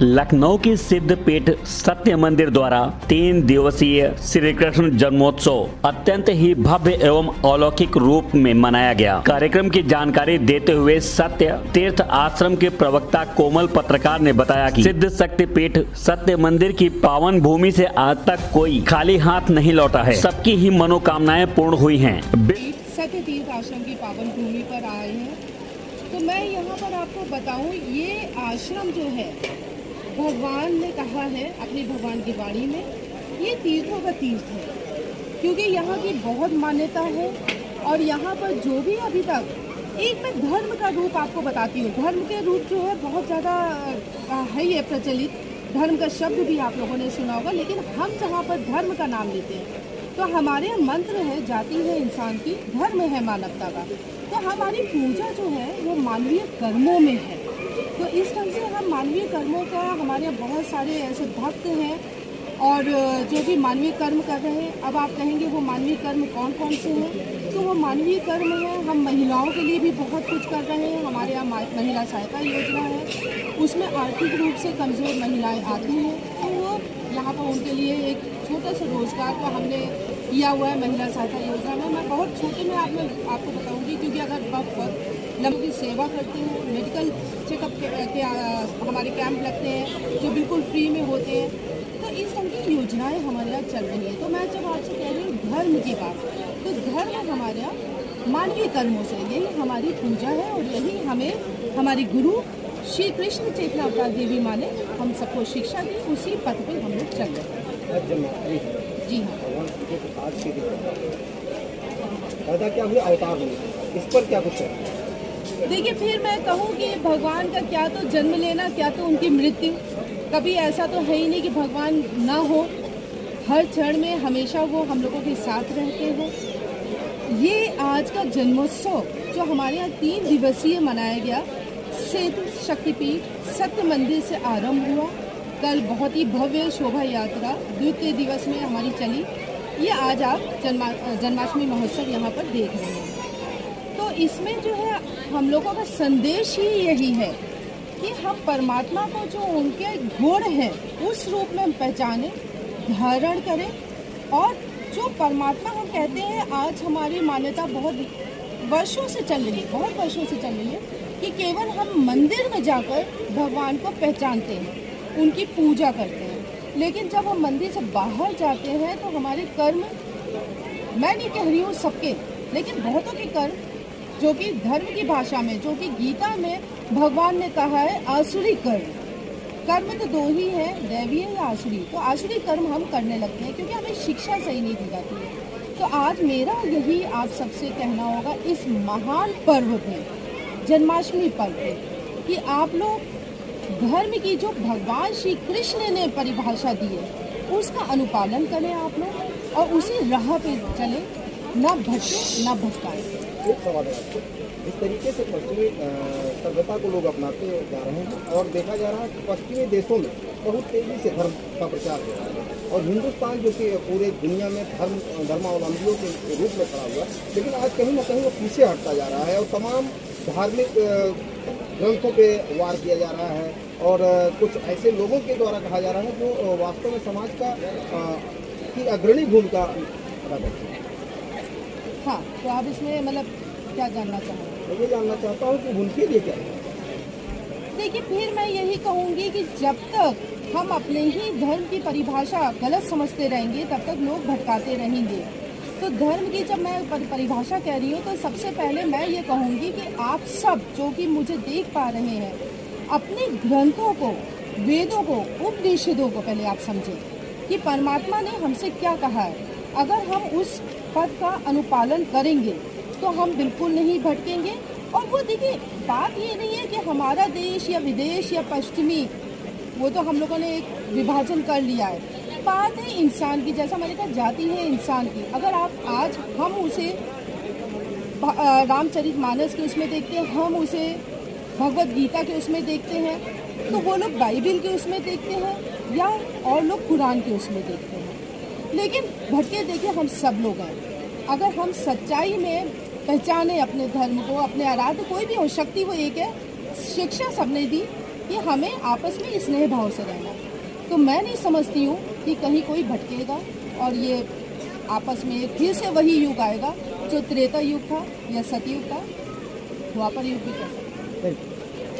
लखनऊ की सिद्धपीठ सत्य मंदिर द्वारा 3 दिवसीय श्री कृष्ण जन्मोत्सव अत्यंत ही भव्य एवं अलौकिक रूप में मनाया गया। कार्यक्रम की जानकारी देते हुए सत्य तीर्थ आश्रम के प्रवक्ता कोमल पत्रकार ने बताया कि सिद्ध शक्तिपीठ सत्य मंदिर की पावन भूमि से आज तक कोई खाली हाथ नहीं लौटा है। सबकी ही मनोकामनाएं पूर्ण हुई हैं। सत्य तीर्थ आश्रम की पावन भूमि पर आए हैं, तो मैं यहाँ पर आपको बताऊँ, ये आश्रम जो है भगवान ने कहा है अपनी भगवान की वाणी में, ये तीर्थों का तीर्थ है, क्योंकि यहाँ की बहुत मान्यता है। और यहाँ पर जो भी अभी तक एक मैं धर्म का रूप आपको बताती हूँ। धर्म के रूप जो है बहुत ज़्यादा है ये प्रचलित, धर्म का शब्द भी आप लोगों ने सुना होगा, लेकिन हम जहाँ पर धर्म का नाम लेते हैं तो हमारे मंत्र है, जाति है इंसान की, धर्म है मानवता का। तो हमारी पूजा जो है वो मानवीय कर्मों में है। तो इस ढंग से हम मानवीय कर्मों का, हमारे यहाँ बहुत सारे ऐसे भक्त हैं और जो भी मानवीय कर्म कर रहे हैं। अब आप कहेंगे वो मानवीय कर्म कौन कौन से हैं, तो वो मानवीय कर्म है, हम महिलाओं के लिए भी बहुत कुछ कर रहे हैं। हमारे यहाँ महिला सहायता योजना है, उसमें आर्थिक रूप से कमज़ोर महिलाएं आती हैं, तो वो यहाँ पर उनके लिए एक छोटा सा रोज़गार का हमने किया हुआ है महिला सहायता योजना में। मैं बहुत छोटे में आपको बताऊँगी, क्योंकि अगर बहुत लोगों की सेवा करते हैं, मेडिकल चेकअप के हमारे कैंप लगते हैं जो बिल्कुल फ्री में होते हैं, तो इस तरह की योजनाएं हमारे यहाँ चल रही हैं। तो मैं जब आपसे कह रही हूँ धर्म की बात, तो धर्म हमारे यहाँ मानवीय कर्मों से, यही हमारी पूजा है और यही हमें हमारी गुरु श्री कृष्ण चेतना अवतार देवी माँ ने हम सबको शिक्षा दी, उसी पथ पे हम लोग चल रहे हैं। जी हाँ, क्या हुआ अवतार में, इस पर क्या कुछ है? देखिए, फिर मैं कहूँ कि भगवान का क्या तो जन्म लेना, क्या तो उनकी मृत्यु। कभी ऐसा तो है ही नहीं कि भगवान ना हो, हर क्षण में हमेशा वो हम लोगों के साथ रहते हैं। ये आज का जन्मोत्सव जो हमारे यहाँ 3 दिवसीय मनाया गया, सिद्ध शक्तिपीठ सत्य मंदिर से आरंभ हुआ। कल बहुत ही भव्य शोभा यात्रा द्वितीय दिवस में हमारी चली। ये आज आप जन्माष्टमी महोत्सव यहाँ पर देख रहे हैं। तो इसमें जो है हम लोगों का संदेश ही यही है कि हम परमात्मा को जो उनके गुण हैं उस रूप में हम पहचानें, धारण करें। और जो परमात्मा हम कहते हैं, आज हमारी मान्यता बहुत वर्षों से चल रही है, बहुत वर्षों से चल रही है कि केवल हम मंदिर में जाकर भगवान को पहचानते हैं, उनकी पूजा करते हैं। लेकिन जब हम मंदिर से बाहर जाते हैं तो हमारे कर्म, मैं नहीं कह रही हूँ सबके, लेकिन बहुतों के कर्म, जो कि धर्म की भाषा में, जो कि गीता में भगवान ने कहा है आसुरी कर्म। कर्म तो 2 ही है, दैवीय या आसुरी। तो आसुरी कर्म हम करने लगते हैं क्योंकि हमें शिक्षा सही नहीं दी जाती है। तो आज मेरा यही आप सबसे कहना होगा इस महान पर्व पे, जन्माष्टमी पर्व पे, कि आप लोग धर्म की जो भगवान श्री कृष्ण ने परिभाषा दी है उसका अनुपालन करें आप लोग, और उसी राह पे चले, ना भटके ना भटकाएं। एक सवाल है आपको, जिस तरीके से पश्चिमी सभ्यता को लोग अपनाते जा रहे हैं और देखा जा रहा है कि पश्चिमी देशों में बहुत तेजी से धर्म का प्रचार हो रहा है, और हिंदुस्तान जो कि पूरे दुनिया में धर्मावलंबियों के रूप में खड़ा हुआ, लेकिन आज कहीं ना कहीं वो पीछे हटता जा रहा है और तमाम धार्मिक ग्रंथों पे वार किया जा रहा है और कुछ ऐसे लोगों के द्वारा कहा जा रहा है जो वास्तव में समाज का की अग्रणी भूमिका अदा करते हैं। हाँ, तो आप इसमें मतलब क्या जानना चाहेंगे? मैं ये जानना चाहता हूँ कि उनके लिए क्या है। देखिए, फिर मैं यही कहूँगी कि जब तक हम अपने ही धर्म की परिभाषा गलत समझते रहेंगे तब तक लोग भटकाते रहेंगे। तो धर्म की जब मैं परिभाषा कह रही हूँ तो सबसे पहले मैं ये कहूँगी कि आप सब जो कि मुझे देख पा रहे हैं, अपने ग्रंथों को, वेदों को, उपनिषदों को पहले आप समझें कि परमात्मा ने हमसे क्या कहा है। अगर हम उस पद का अनुपालन करेंगे तो हम बिल्कुल नहीं भटकेंगे। और वो देखिए, बात ये नहीं है कि हमारा देश या विदेश या पश्चिमी, वो तो हम लोगों ने एक विभाजन कर लिया है। बात है इंसान की, जैसा मैंने कहा जाति है इंसान की। अगर आप आज हम उसे रामचरितमानस के उसमें देखते हैं, हम उसे भगवत गीता के उसमें देखते हैं, तो वो लोग बाइबिल के उसमें देखते हैं या और लोग कुरान के उसमें देखते हैं। लेकिन भटके देखिए हम सब लोग हैं। अगर हम सच्चाई में पहचाने अपने धर्म को, अपने आराध्य, कोई भी हो, शक्ति वो एक है, शिक्षा सबने दी, कि हमें आपस में स्नेह भाव से रहना। तो मैं नहीं समझती हूँ कि कहीं कोई भटकेगा और ये आपस में फिर से वही युग आएगा जो त्रेता युग था या सतयुग था, द्वापर युग भी था।